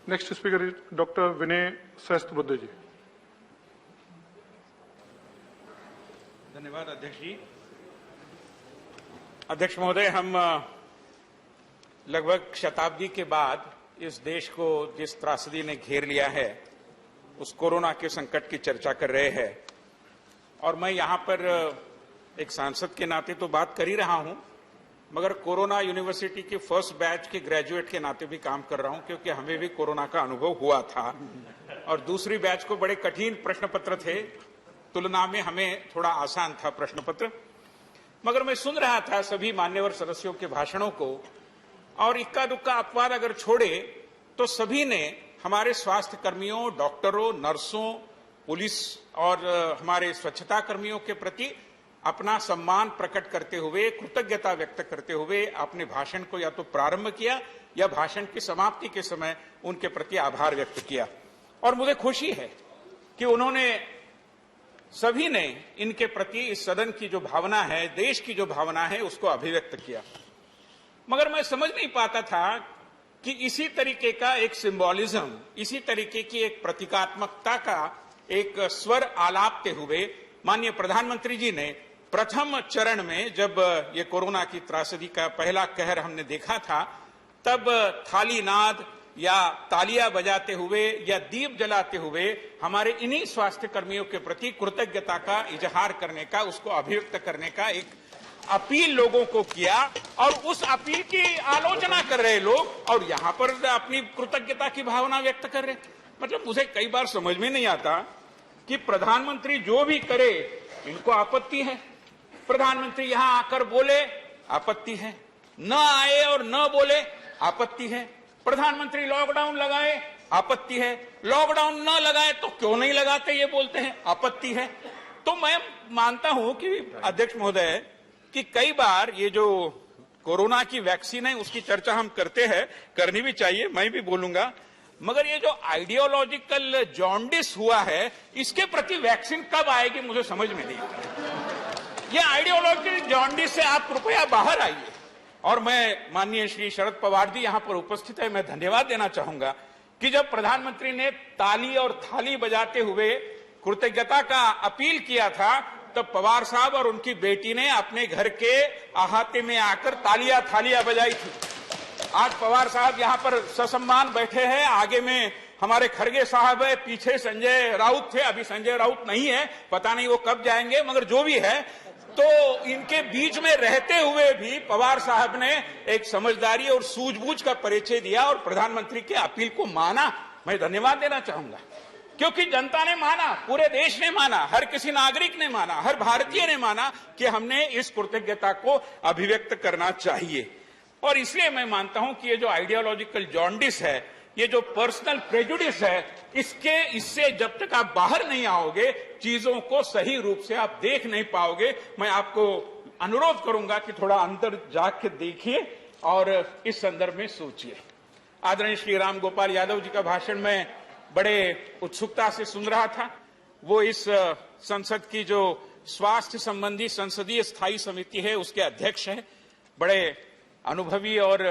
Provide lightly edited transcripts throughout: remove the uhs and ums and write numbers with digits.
Next speaker is doctor Vinay Sahasrabuddhe जी। धन्यवाद अध्यक्ष जी। अध्यक्ष महोदय, हम लगभग शताब्दी के बाद इस देश को जिस त्रासदी ने घेर लिया है उस कोरोना के संकट की चर्चा कर रहे हैं, और मैं यहां पर एक सांसद के नाते तो बात कर ही रहा हूं, मगर कोरोना यूनिवर्सिटी के फर्स्ट बैच के ग्रेजुएट के नाते भी काम कर रहा हूं, क्योंकि हमें भी कोरोना का अनुभव हुआ था और दूसरी बैच को बड़े कठिन प्रश्न पत्र थे, तुलना में हमें थोड़ा आसान था प्रश्न पत्र। मगर मैं सुन रहा था सभी मान्यवर सदस्यों के भाषणों को, और इक्का दुक्का अपवाद अगर छोड़े तो सभी ने हमारे स्वास्थ्य कर्मियों, डॉक्टरों, नर्सों, पुलिस और हमारे स्वच्छता कर्मियों के प्रति अपना सम्मान प्रकट करते हुए, कृतज्ञता व्यक्त करते हुए अपने भाषण को या तो प्रारंभ किया या भाषण की समाप्ति के समय उनके प्रति आभार व्यक्त किया। और मुझे खुशी है कि उन्होंने सभी ने इनके प्रति इस सदन की जो भावना है, देश की जो भावना है, उसको अभिव्यक्त किया। मगर मैं समझ नहीं पाता था कि इसी तरीके का एक सिंबॉलिज्म, इसी तरीके की एक प्रतीकात्मकता का एक स्वर आलापते हुए माननीय प्रधानमंत्री जी ने प्रथम चरण में, जब ये कोरोना की त्रासदी का पहला कहर हमने देखा था, तब थाली नाद या तालियां बजाते हुए या दीप जलाते हुए हमारे इन्हीं स्वास्थ्य कर्मियों के प्रति कृतज्ञता का इजहार करने का, उसको अभिव्यक्त करने का एक अपील लोगों को किया, और उस अपील की आलोचना कर रहे लोग और यहां पर अपनी कृतज्ञता की भावना व्यक्त कर रहे। मतलब मुझे कई बार समझ में नहीं आता कि प्रधानमंत्री जो भी करे इनको आपत्ति है, प्रधानमंत्री यहां आकर बोले आपत्ति है, न आए और न बोले आपत्ति है, प्रधानमंत्री लॉकडाउन लगाए आपत्ति है, लॉकडाउन न लगाए तो क्यों नहीं लगाते ये बोलते हैं आपत्ति है। तो मैं मानता हूं कि अध्यक्ष महोदय कि कई बार ये जो कोरोना की वैक्सीन है उसकी चर्चा हम करते हैं, करनी भी चाहिए, मैं भी बोलूंगा, मगर ये जो आइडियोलॉजिकल जॉन्डिस हुआ है इसके प्रति वैक्सीन कब आएगी मुझे समझ में नहीं आता। ये आइडियोलॉजिकल जॉन्डिस से आप कृपया बाहर आइए। और मैं माननीय श्री शरद पवार जी यहां पर उपस्थित है, मैं धन्यवाद देना चाहूंगा कि जब प्रधानमंत्री ने ताली और थाली बजाते हुए कृतज्ञता का अपील किया था, तब पवार साहब और उनकी बेटी ने अपने घर के अहाते में आकर तालियां थालियां बजाई थी। आज पवार साहब यहां पर ससम्मान बैठे हैं, आगे में हमारे खड़गे साहब है, पीछे संजय राउत थे, अभी संजय राउत नहीं है, पता नहीं वो कब जाएंगे, मगर जो भी है, तो इनके बीच में रहते हुए भी पवार साहब ने एक समझदारी और सूझबूझ का परिचय दिया और प्रधानमंत्री के अपील को माना। मैं धन्यवाद देना चाहूंगा, क्योंकि जनता ने माना, पूरे देश ने माना, हर किसी नागरिक ने माना, हर भारतीय ने माना कि हमने इस कृतज्ञता को अभिव्यक्त करना चाहिए। और इसलिए मैं मानता हूं कि ये जो आइडियोलॉजिकल जॉन्डिस है, ये जो पर्सनल प्रेजुडिस है, इससे जब तक आप बाहर नहीं आओगे, चीजों को सही रूप से आप देख नहीं पाओगे। मैं आपको अनुरोध करूंगा कि थोड़ा अंदर जाके देखिए और इस संदर्भ में सोचिए। आदरणीय श्री राम गोपाल यादव जी का भाषण में बड़े उत्सुकता से सुन रहा था। वो इस संसद की जो स्वास्थ्य संबंधी संसदीय स्थायी समिति है उसके अध्यक्ष हैं, बड़े अनुभवी और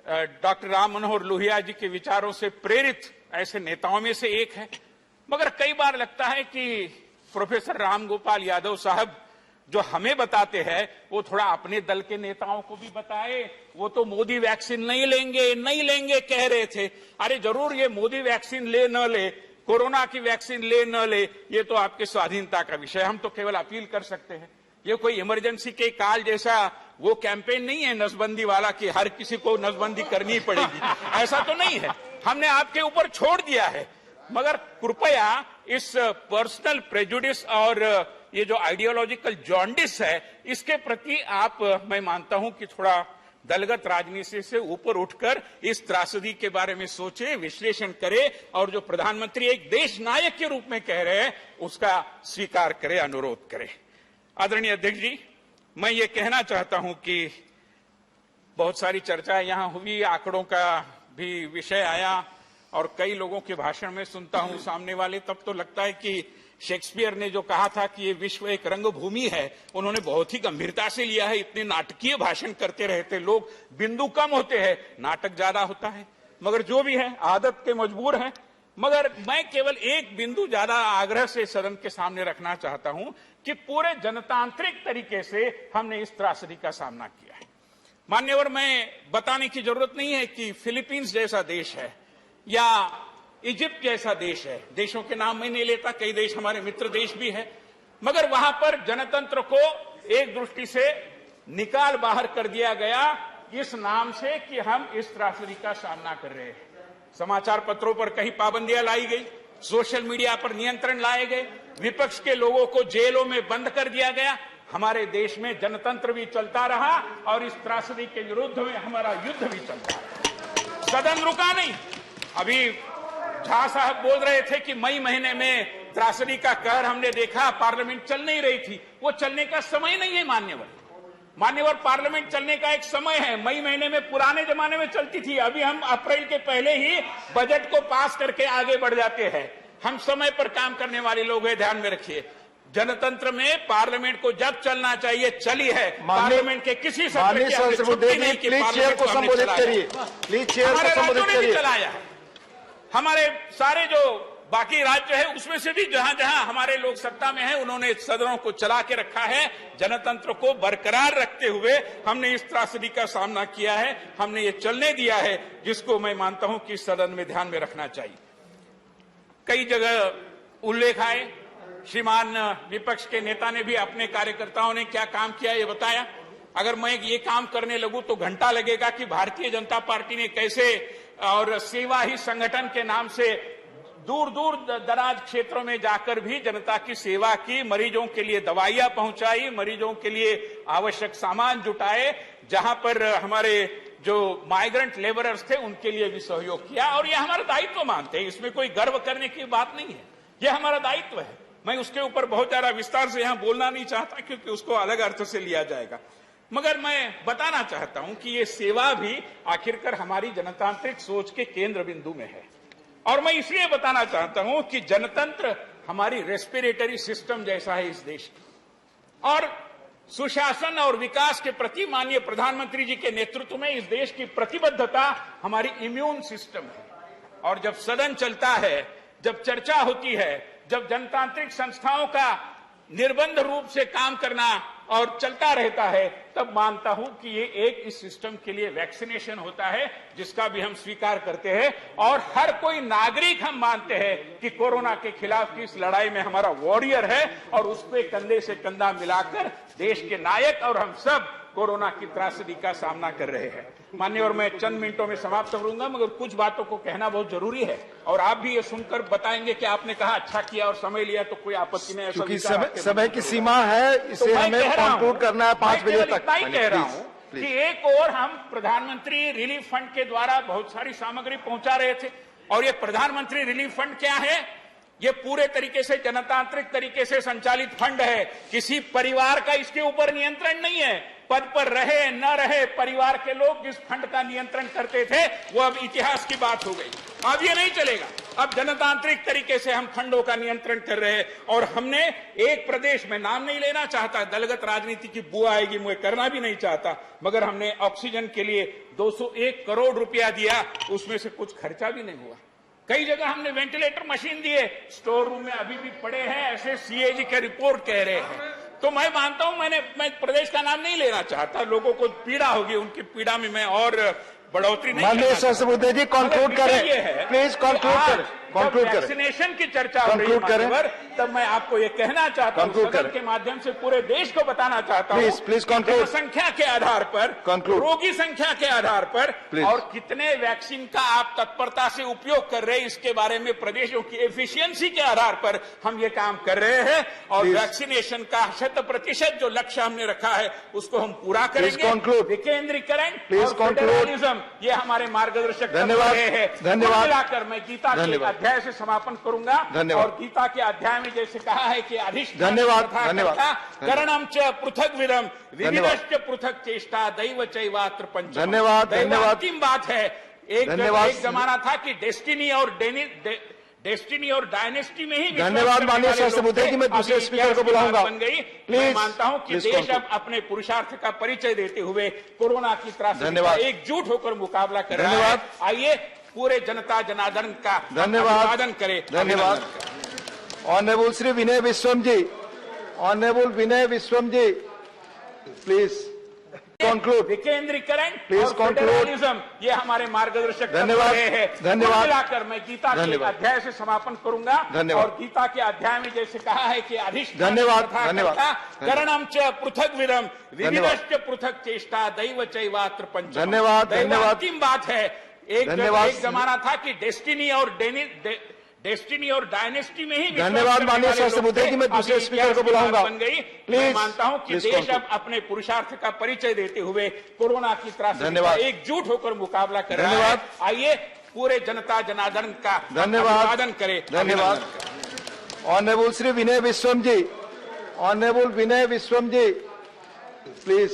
डॉक्टर राम मनोहर लोहिया जी के विचारों से प्रेरित ऐसे नेताओं में से एक है। मगर कई बार लगता है कि प्रोफेसर राम गोपाल यादव साहब जो हमें बताते हैं वो थोड़ा अपने दल के नेताओं को भी बताए। वो तो मोदी वैक्सीन नहीं लेंगे कह रहे थे। अरे जरूर, ये मोदी वैक्सीन ले न ले, कोरोना की वैक्सीन ले न ले, ये तो आपके स्वाधीनता का विषय, हम तो केवल अपील कर सकते हैं। ये कोई इमरजेंसी के काल जैसा वो कैंपेन नहीं है नसबंदी वाला कि हर किसी को नसबंदी करनी पड़ेगी, ऐसा तो नहीं है, हमने आपके ऊपर छोड़ दिया है। मगर कृपया इस पर्सनल प्रेजुडिस और ये जो आइडियोलॉजिकल जॉन्डिस है इसके प्रति आप, मैं मानता हूं कि थोड़ा दलगत राजनीति से ऊपर उठकर इस त्रासदी के बारे में सोचे, विश्लेषण करे और जो प्रधानमंत्री एक देश नायक के रूप में कह रहे हैं उसका स्वीकार करे, अनुरोध करे। आदरणीय अध्यक्ष जी, मैं ये कहना चाहता हूं कि बहुत सारी चर्चा यहां हुई, आंकड़ों का भी विषय आया और कई लोगों के भाषण में सुनता हूं सामने वाले, तब तो लगता है कि शेक्सपियर ने जो कहा था कि ये विश्व एक रंगभूमि है, उन्होंने बहुत ही गंभीरता से लिया है। इतने नाटकीय भाषण करते रहते लोग, बिंदु कम होते हैं, नाटक ज्यादा होता है। मगर जो भी है आदत के मजबूर हैं। मगर मैं केवल एक बिंदु ज्यादा आग्रह से सदन के सामने रखना चाहता हूं कि पूरे जनतांत्रिक तरीके से हमने इस त्रासदी का सामना किया है। मान्यवर, मैं बताने की जरूरत नहीं है कि फिलीपींस जैसा देश है या इजिप्ट जैसा देश है, देशों के नाम मैं नहीं लेता, कई देश हमारे मित्र देश भी है, मगर वहां पर जनतंत्र को एक दृष्टि से निकाल बाहर कर दिया गया इस नाम से कि हम इस त्रासदी का सामना कर रहे हैं। समाचार पत्रों पर कहीं पाबंदियां लाई गई, सोशल मीडिया पर नियंत्रण लाए गए, विपक्ष के लोगों को जेलों में बंद कर दिया गया। हमारे देश में जनतंत्र भी चलता रहा और इस त्रासदी के विरुद्ध में हमारा युद्ध भी चलता रहा। सदन रुका नहीं। अभी झा साहब बोल रहे थे कि मई महीने में त्रासदी का कहर हमने देखा, पार्लियामेंट चल नहीं रही थी। वो चलने का समय नहीं है मान्यवर, पार्लियामेंट चलने का एक समय है। मई महीने में पुराने जमाने में चलती थी, अभी हम अप्रैल के पहले ही बजट को पास करके आगे बढ़ जाते हैं। हम समय पर काम करने वाले लोग हैं, ध्यान में रखिए। जनतंत्र में पार्लियामेंट को जब चलना चाहिए चली है। पार्लियामेंट के किसी सत्र की हमने छुट्टी नहीं की, पार्लियामेंट को हमने चलाया है। हमारे सारे जो बाकी राज्य है उसमें से भी जहां जहां हमारे लोग सत्ता में हैं उन्होंने सदनों को चला के रखा है। जनतंत्र को बरकरार रखते हुए हमने इस त्रासदी का सामना किया है, हमने ये चलने दिया है, जिसको मैं मानता हूं कि सदन में ध्यान में रखना चाहिए। कई जगह उल्लेख आए, श्रीमान विपक्ष के नेता ने भी अपने कार्यकर्ताओं ने क्या काम किया ये बताया। अगर मैं ये काम करने लगूं तो घंटा लगेगा कि भारतीय जनता पार्टी ने कैसे और सेवा ही संगठन के नाम से दूर दूर दराज क्षेत्रों में जाकर भी जनता की सेवा की, मरीजों के लिए दवाइयां पहुंचाई, मरीजों के लिए आवश्यक सामान जुटाए, जहां पर हमारे जो माइग्रेंट लेबरर्स थे उनके लिए भी सहयोग किया। और यह हमारा दायित्व मानते हैं, इसमें कोई गर्व करने की बात नहीं है, यह हमारा दायित्व है। मैं उसके ऊपर बहुत ज्यादा विस्तार से यहां बोलना नहीं चाहता क्योंकि उसको अलग अर्थ से लिया जाएगा, मगर मैं बताना चाहता हूं कि ये सेवा भी आखिरकार हमारी जनतांत्रिक सोच के केंद्र बिंदु में है। और मैं इसलिए बताना चाहता हूं कि जनतंत्र हमारी रेस्पिरेटरी सिस्टम जैसा है इस देश की। और सुशासन और विकास के प्रति माननीय प्रधानमंत्री जी के नेतृत्व में इस देश की प्रतिबद्धता हमारी इम्यून सिस्टम है। और जब सदन चलता है, जब चर्चा होती है, जब जनतांत्रिक संस्थाओं का निर्बंध रूप से काम करना और चलता रहता है, तब मानता हूं कि ये एक इस सिस्टम के लिए वैक्सीनेशन होता है, जिसका भी हम स्वीकार करते हैं। और हर कोई नागरिक हम मानते हैं कि कोरोना के खिलाफ की इस लड़ाई में हमारा वॉरियर है और उस पर कंधे से कंधा मिलाकर देश के नायक और हम सब कोरोना की त्रासदी का सामना कर रहे हैं। माननीय, मैं चंद मिनटों में समाप्त करूंगा, मगर कुछ बातों को कहना बहुत जरूरी है और आप भी ये सुनकर बताएंगे कि आपने कहा अच्छा किया और समय लिया, तो कोई आपत्ति नहीं। क्योंकि समय की सीमा है, इसे हमें कंक्लूड करना है 5 बजे तक। इतना ही कह रहा हूं कि एक और हम प्रधानमंत्री रिलीफ फंड के द्वारा बहुत सारी सामग्री पहुंचा रहे थे। और ये प्रधानमंत्री रिलीफ फंड क्या है? ये पूरे तरीके से जनतांत्रिक तरीके से संचालित फंड है। किसी परिवार का इसके ऊपर नियंत्रण नहीं है। पद पर रहे न रहे परिवार के लोग जिस फंड का नियंत्रण करते थे वो अब इतिहास की बात हो गई। अब ये नहीं चलेगा। अब जनतांत्रिक तरीके से हम फंडों का नियंत्रण कर रहे हैं। और हमने एक प्रदेश में, नाम नहीं लेना चाहता, दलगत राजनीति की बुआ आएगी, मुझे करना भी नहीं चाहता, मगर हमने ऑक्सीजन के लिए 201 करोड़ रुपया दिया, उसमें से कुछ खर्चा भी नहीं हुआ। कई जगह हमने वेंटिलेटर मशीन दिए, स्टोर रूम में अभी भी पड़े हैं, ऐसे सीएजी के रिपोर्ट कह रहे हैं। तो मैं मानता हूं, मैं प्रदेश का नाम नहीं लेना चाहता, लोगों को पीड़ा होगी, उनकी पीड़ा में मैं और बढ़ोतरी नहीं माननीय सहस्त्रबुद्धे जी कंक्लूड करें, प्लीज कंक्लूड करें। वैक्सीनेशन की चर्चा हो रही है, तब मैं आपको ये कहना चाहता हूं, सदन के माध्यम से पूरे देश को बताना चाहता हूं, प्लीज कंक्लूड। संख्या के आधार पर, रोगी संख्या के आधार पर और कितने वैक्सीन का आप तत्परता से उपयोग कर रहे हैं, इसके बारे में प्रदेशों की एफिशिएंसी के आधार पर हम ये काम कर रहे हैं। और वैक्सीनेशन का 100% जो लक्ष्य हमने रखा है उसको हम पूरा करेंगे। विकेंद्रीकरण और फेडरलिज्म ये हमारे मार्गदर्शक रहे हैं। धन्यवाद। मिलाकर मैं गीता के अध्याय से समापन करूंगा। और गीता के अध्याय में जैसे कहा है कि धन्यवाद करणम च पृथक विदम विविधश्च पृथक चेष्टा दैव चैवात्र पंचम। धन्यवाद। अंतिम बात है, एक जमाना था कि डेस्टिनी और डायनेस्टी में ही। धन्यवाद माननीय सहस्त्रबुद्धे जी, मैं दूसरे स्पीकर को बुलाऊंगा। बन गई। मैं मानता हूं कि देश अब अपने पुरुषार्थ का परिचय देते हुए कोरोना की त्रासदी का एकजुट होकर मुकाबला कर रहा है। आइए पूरे जनता जनार्दन का धन्यवाद। अभिवादन करे। धन्यवाद। अभिनंदन करे। Honourable Shri Vinay Vishwam ji, honourable Vinay Vishwam ji, please conclude. विकेंद्रीकरण Please और conclude. फेडरलिज्म ये हमारे मार्गदर्शक धन्यवाद। तत्व रहे हैं। धन्यवाद। कुल मिलाकर मैं गीता के धन्यवाद। अध्याय से समापन करूंगा। धन्यवाद। और गीता के अध्याय में जैसे कहा है कि अधिष्ठान धन्यवाद। तथा धन्यवाद। कर्ता, करणम च पृथक विदम विविधश्च पृथक चेष्टा दैव चैवात्र पंचम। धन्यवाद। धन्यवाद। अंतिम बात है, धन्यवाद। एक जमाना था कि डेस्टिनी और डायनेस्टी में ही विश्वास धन्यवाद करने माननीय वाले सहस्त्र लोग बुद्धे थे। जी, मैं दूसरे अभी स्पीकर को इतिहास की बुलाऊंगा। बात बन गई। मैं Please, मानता हूं कि please देश conclude. अब अपने पुरुषार्थ का परिचय देते हुए कोरोना की त्रासदी का धन्यवाद। एकजुट होकर मुकाबला कर रहा है। धन्यवाद। आइए पूरे जनता जनार्दन का धन्यवाद। अभिवादन करें। धन्यवाद। अभिनंदन करें। Honourable Shri Vinay Vishwam ji, honourable Vinay Vishwam ji, please